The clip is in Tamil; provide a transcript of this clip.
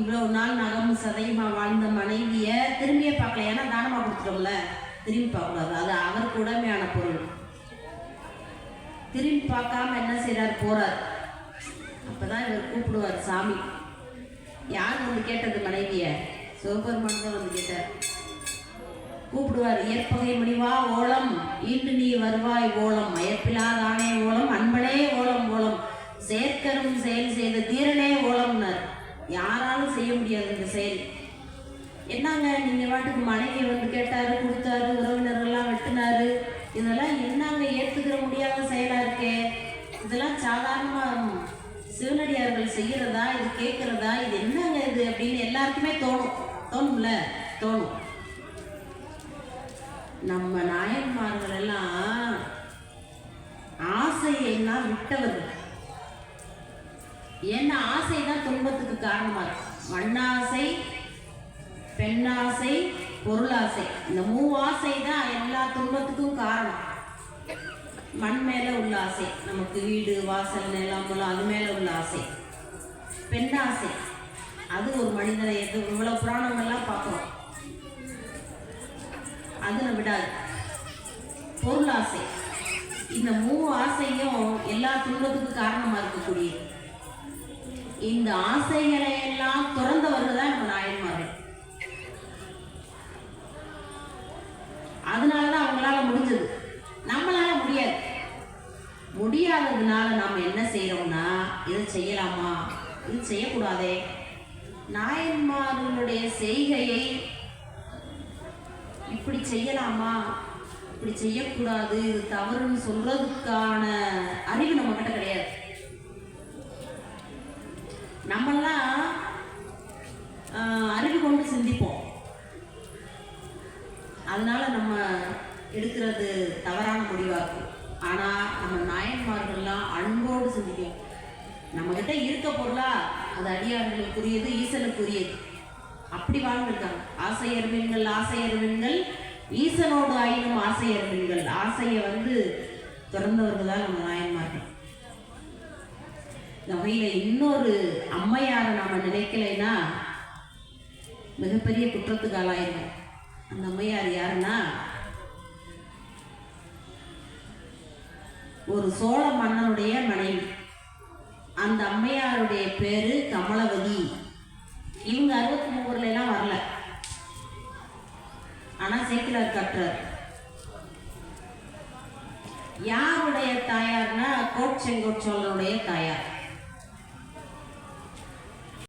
இவ்வளவு நாள் நகமும் சதையுமா வாழ்ந்த மனைவியை திரும்பியே பார்க்கல. ஏன்னா தானமா கொடுத்துட்டோம்ல, திரும்பி பார்க்கக்கூடாது. அது அவருக்கு உடமையான பொருள். திரும்பி பார்க்காம என்ன செய்யறாரு, போறார். அப்பதான் இவர் கூப்பிடுவார் சாமி. யார் வந்து கேட்டது மனைவிய? சிவபெருமான் தான் வந்து கேட்டார். கூப்பிடுவார். ஏற்பகை முடிவா ஓலம் ஈண்டு நீ வருவாய் ஓலம், மயப்பிலாதானே ஓலம், அன்பனே ஓலம் ஓலம், செயற்கரும் செயல் செய்த தீரனே ஓலம்னார். யாராலும் செய்ய முடியாது இந்த செயல். என்னங்க நீங்க வாட்டுக்கு மனைவியை வந்து கேட்டாரு, கொடுத்தாரு, உறவினர்கள்லாம் வெட்டினாரு, இதெல்லாம் என்னங்க ஏற்றுக்கிற முடியாத செயலா இருக்கே, இதெல்லாம் சாதாரணமா சிவனடியார்கள் செய்யறதா, இது கேட்கறதா, இது என்னங்க இது அப்படின்னு எல்லாருக்குமே தோணும்ல, தோணும். நம்ம நாயன்மார்கள் எல்லாம் ஆசையெல்லாம் விட்டவர்கள். ஏன்னா ஆசைதான் துன்பத்துக்கு காரணமா இருக்கு. மண்ணாசை, பெண்ணாசை, பொருளாசை, இந்த மூவாசை தான் எல்லா துன்பத்துக்கும் காரணம். மண் மேல உள்ள ஆசை, நமக்கு வீடு வாசல் நிலம் அது மேல உள்ள ஆசை. பெண்ணாசை அது ஒரு மனிதனை இவ்வளவு புராணங்கள்லாம் பார்க்கிறோம், அது நம்ம விடாது. பொருளாசை, இந்த மூணு ஆசையும் எல்லா துன்பத்துக்கும் காரணமா இருக்கக்கூடியது. இந்த ஆசைகளை எல்லாம் துறந்தவர்கள் தான் நம்ம நாயன்மார்கள். அதனாலதான் அவங்களால முடிஞ்சது, நம்மளால முடியாது. முடியாததுனால நாம என்ன செய்யறோம்னா, இதை செய்யலாமா, இது செய்யக்கூடாதே. நாயன்மார்களுடைய செய்கையை இப்படி செய்யலாமா, இப்படி செய்யக்கூடாது, இது தவறுன்னு சொல்றதுக்கான அறிவு நம்ம கிட்ட கிடையாது. நம்மெல்லாம் அறிவு கொண்டு சிந்திப்போம், அதனால நம்ம எடுக்கிறது தவறான முடிவா இருக்கும். ஆனா நம்ம நாயன்மார்கள்லாம் அன்போடு சிந்திக்கும். நம்ம கிட்ட இருக்க பொருளா அது அடியார்களுக்குரியது, ஈசனுக்குரியது, அப்படி வாழ்ந்துருக்காங்க. ஆசையர்வீன்கள் ஆசையர்வீன்கள் ஈசனோடு ஆயினும் ஆசையர்வீன்கள். ஆசையை வந்து திறந்தவர்கள் தான் நம்ம நாயன்மார்கள். இந்த வகையில இன்னொரு அம்மையாரை நம்ம நினைக்கலைன்னா மிகப்பெரிய குற்றத்துக்கு ஆளாயிருக்கும். அந்த அம்மையார் யாருன்னா, ஒரு சோழ மன்னனுடைய மனைவி. அந்த அம்மையாருடைய பேரு கமலவதி. இவங்க 63 எல்லாம் வரல, ஆனா சேக்கிலார் கற்றார். யாருடைய தாயார்னா கோட்செங்கோட் சோழனுடைய தாயார்.